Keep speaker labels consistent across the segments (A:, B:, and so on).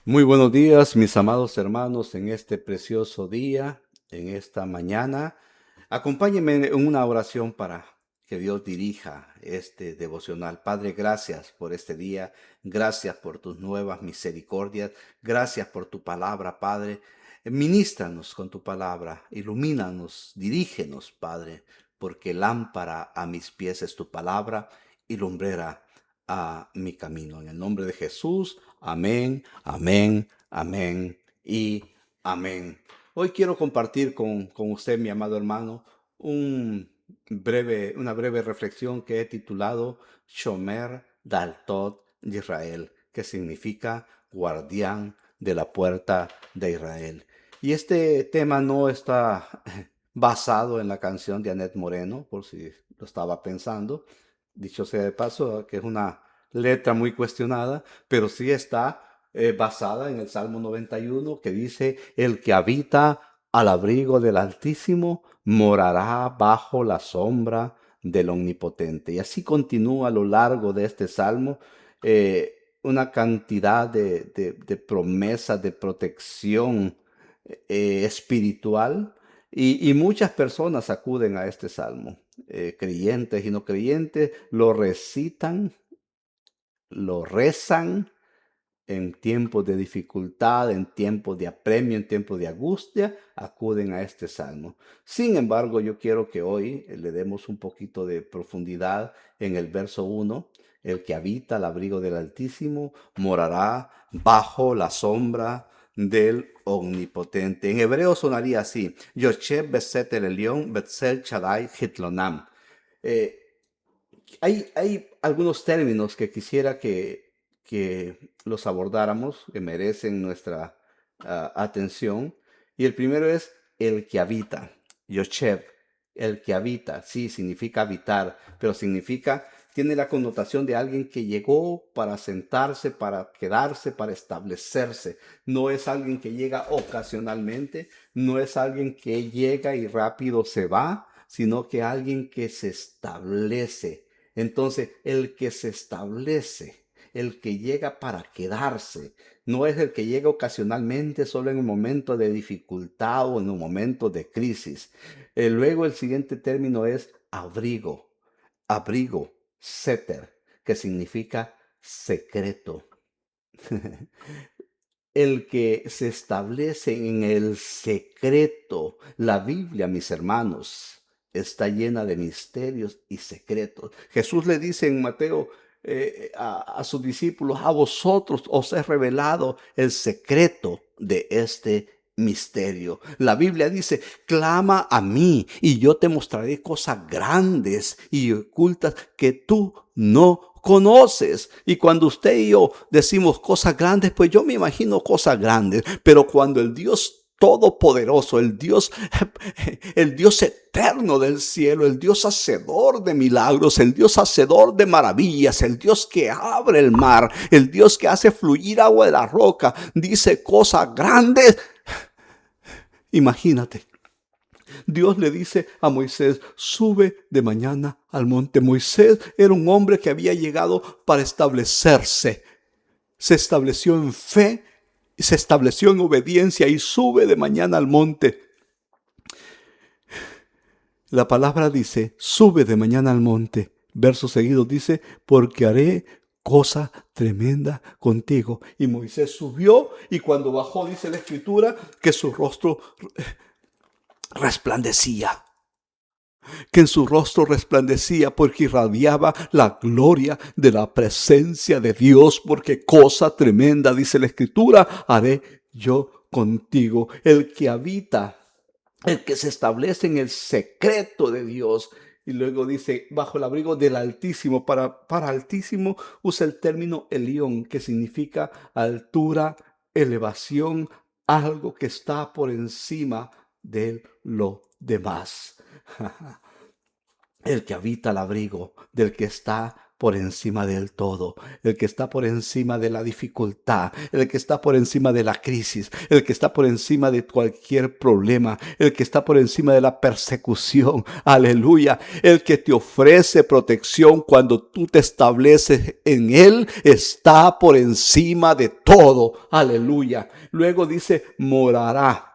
A: Muy buenos días, mis amados hermanos, en este precioso día, en esta mañana. Acompáñenme en una oración para que Dios dirija este devocional. Padre, gracias por este día, gracias por tus nuevas misericordias, gracias por tu palabra, Padre. Ministranos con tu palabra, ilumínanos, dirígenos, Padre, porque lámpara a mis pies es tu palabra y lumbrera a mi camino. En el nombre de Jesús, amén, amén, amén y amén. Hoy quiero compartir con usted, mi amado hermano, una breve reflexión que he titulado Shomer Daltot de Israel, que significa guardián de la puerta de Israel. Y este tema no está basado en la canción de Annette Moreno, por si lo estaba pensando. Dicho sea de paso, que es una letra muy cuestionada, pero sí está basada en el Salmo 91, que dice: el que habita al abrigo del Altísimo morará bajo la sombra del Omnipotente. Y así continúa a lo largo de este salmo una cantidad de promesas de protección espiritual, y muchas personas acuden a este salmo. Creyentes y no creyentes lo recitan, lo rezan en tiempos de dificultad, en tiempos de apremio, en tiempos de angustia, acuden a este salmo. Sin embargo, yo quiero que hoy le demos un poquito de profundidad en el verso 1. El que habita al abrigo del Altísimo morará bajo la sombra del Omnipotente. En hebreo sonaría así: Yoshev Beset el Elión, Betzel Shaddai Hitlonam. Eh, hay algunos términos que quisiera que los abordáramos, que merecen nuestra atención. Y el primero es el que habita, Yoshev, el que habita. Sí, significa habitar, pero tiene la connotación de alguien que llegó para sentarse, para quedarse, para establecerse. No es alguien que llega ocasionalmente, no es alguien que llega y rápido se va, sino que alguien que se establece. Entonces, el que se establece, el que llega para quedarse, no es el que llega ocasionalmente, solo en un momento de dificultad o en un momento de crisis. Luego el siguiente término es abrigo, abrigo, seter, que significa secreto. El que se establece en el secreto. La Biblia, mis hermanos, está llena de misterios y secretos. Jesús le dice en Mateo a sus discípulos: a vosotros os he revelado el secreto de este misterio. La Biblia dice: clama a mí y yo te mostraré cosas grandes y ocultas que tú no conoces. Y cuando usted y yo decimos cosas grandes, pues yo me imagino cosas grandes, pero cuando el Dios todopoderoso, el Dios eterno del cielo, el Dios hacedor de milagros, el Dios hacedor de maravillas, el Dios que abre el mar, el Dios que hace fluir agua de la roca, dice cosas grandes. Imagínate, Dios le dice a Moisés: sube de mañana al monte. Moisés era un hombre que había llegado para establecerse. Se estableció en fe, se estableció en obediencia y sube de mañana al monte. La palabra dice: sube de mañana al monte. Verso seguido dice: porque haré cosa tremenda contigo. Y Moisés subió, y cuando bajó, dice la escritura, que su rostro resplandecía. Que en su rostro resplandecía porque irradiaba la gloria de la presencia de Dios. Porque cosa tremenda, dice la escritura, haré yo contigo. El que habita, el que se establece en el secreto de Dios. Y luego dice: bajo el abrigo del Altísimo. Para Altísimo usa el término Elión, que significa altura, elevación, algo que está por encima de lo demás. El que habita al abrigo del que está por encima del todo, el que está por encima de la dificultad, el que está por encima de la crisis, el que está por encima de cualquier problema, el que está por encima de la persecución. Aleluya. El que te ofrece protección cuando tú te estableces en Él está por encima de todo. Aleluya. Luego dice, morará.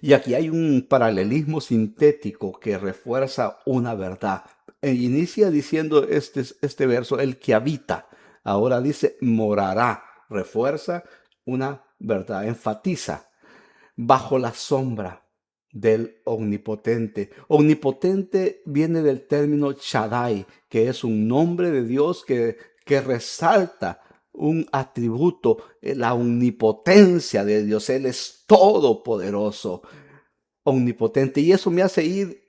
A: Y aquí hay un paralelismo sintético que refuerza una verdad. Inicia diciendo este verso, el que habita. Ahora dice, morará. Refuerza una verdad, enfatiza. Bajo la sombra del Omnipotente. Omnipotente viene del término Shaddai, que es un nombre de Dios que resalta un atributo, la omnipotencia de Dios. Él es todopoderoso, omnipotente. Y eso me hace ir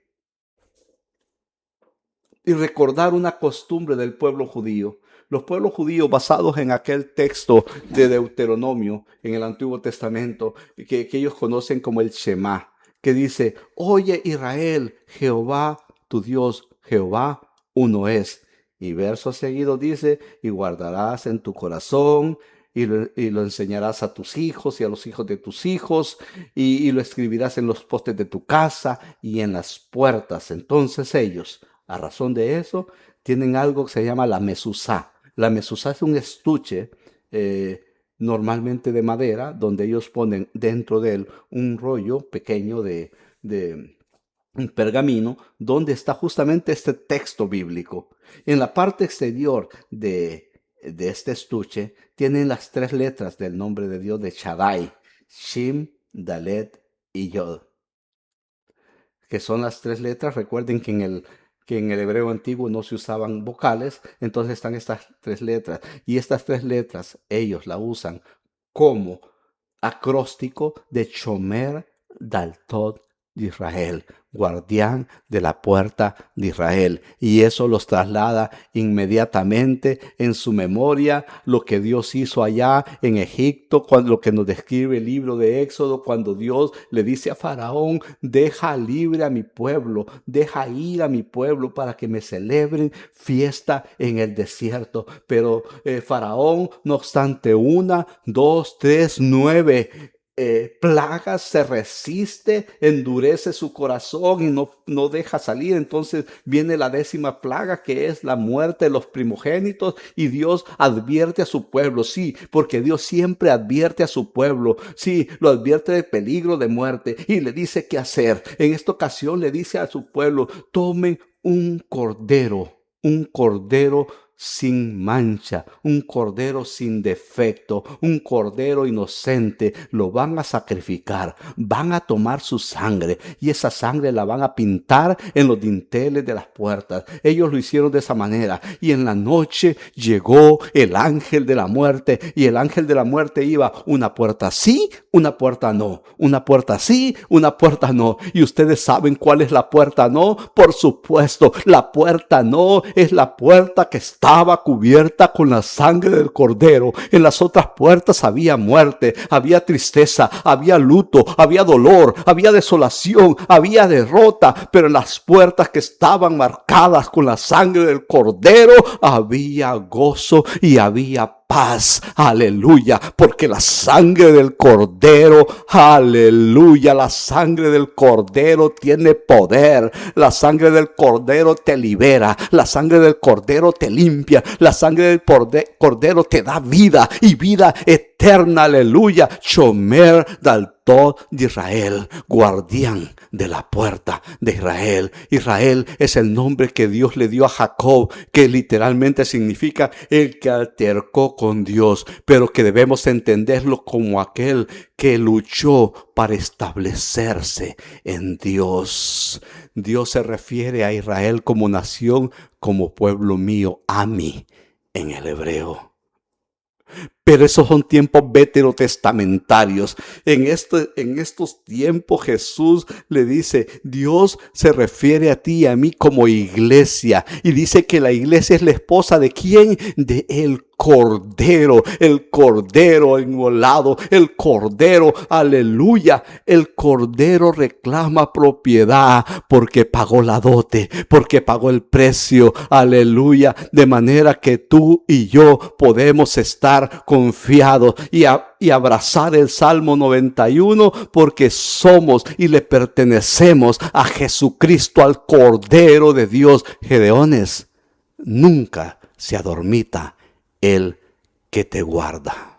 A: y recordar una costumbre del pueblo judío. Los pueblos judíos, basados en aquel texto de Deuteronomio en el Antiguo Testamento, que ellos conocen como el Shema, que dice, oye Israel, Jehová tu Dios, Jehová uno es. Y verso seguido dice, y guardarás en tu corazón, y lo enseñarás a tus hijos y a los hijos de tus hijos, y lo escribirás en los postes de tu casa y en las puertas. Entonces ellos, a razón de eso, tienen algo que se llama la mesuzá. La mesuzá es un estuche normalmente de madera, donde ellos ponen dentro de él un rollo pequeño de un pergamino, donde está justamente este texto bíblico. En la parte exterior de este estuche tienen las tres letras del nombre de Dios de Shaddai, Shin, Dalet y Yod, que son las tres letras. Recuerden que en el hebreo antiguo no se usaban vocales, entonces están estas tres letras. Y estas tres letras ellos la usan como acróstico de Shomer Daltot de Israel, guardián de la puerta de Israel. Y eso los traslada inmediatamente en su memoria lo que Dios hizo allá en Egipto, cuando lo que nos describe el libro de Éxodo, cuando Dios le dice a Faraón, deja libre a mi pueblo, deja ir a mi pueblo para que me celebren fiesta en el desierto. Pero Faraón, no obstante, 1, 2, 3, 9 plagas, se resiste, endurece su corazón y no deja salir. Entonces viene la 10ª plaga, que es la muerte de los primogénitos, y Dios advierte a su pueblo. Sí, porque Dios siempre advierte a su pueblo. Sí, lo advierte de peligro de muerte y le dice qué hacer. En esta ocasión le dice a su pueblo, tomen un cordero sin mancha, un cordero sin defecto, un cordero inocente. Lo van a sacrificar, van a tomar su sangre y esa sangre la van a pintar en los dinteles de las puertas. Ellos lo hicieron de esa manera, y en la noche llegó el ángel de la muerte, y el ángel de la muerte iba una puerta sí, una puerta no, una puerta sí, una puerta no. Y ustedes saben cuál es la puerta no. Por supuesto, la puerta no es la puerta que estaba cubierta con la sangre del cordero. En las otras puertas había muerte, había tristeza, había luto, había dolor, había desolación, había derrota, pero en las puertas que estaban marcadas con la sangre del cordero había gozo y había paz. Aleluya, porque la sangre del cordero, aleluya, la sangre del cordero tiene poder. La sangre del cordero te libera, la sangre del cordero te limpia, la sangre del cordero te da vida y vida eterna. Aleluya. Shomer Daltot de Israel, guardián de la puerta de Israel. Israel es el nombre que Dios le dio a Jacob, que literalmente significa el que altercó con Dios, pero que debemos entenderlo como aquel que luchó para establecerse en Dios. Dios se refiere a Israel como nación, como pueblo mío, Ami en el hebreo. Pero esos son tiempos veterotestamentarios. En estos tiempos Jesús le dice, Dios se refiere a ti y a mí como iglesia. Y dice que la iglesia es la esposa ¿de quién? De el Cordero inmolado, el Cordero, aleluya. El Cordero reclama propiedad porque pagó la dote, porque pagó el precio, aleluya. De manera que tú y yo podemos estar confiados y abrazar el Salmo 91 porque somos y le pertenecemos a Jesucristo, al Cordero de Dios. Gedeones, nunca se adormita el que te guarda.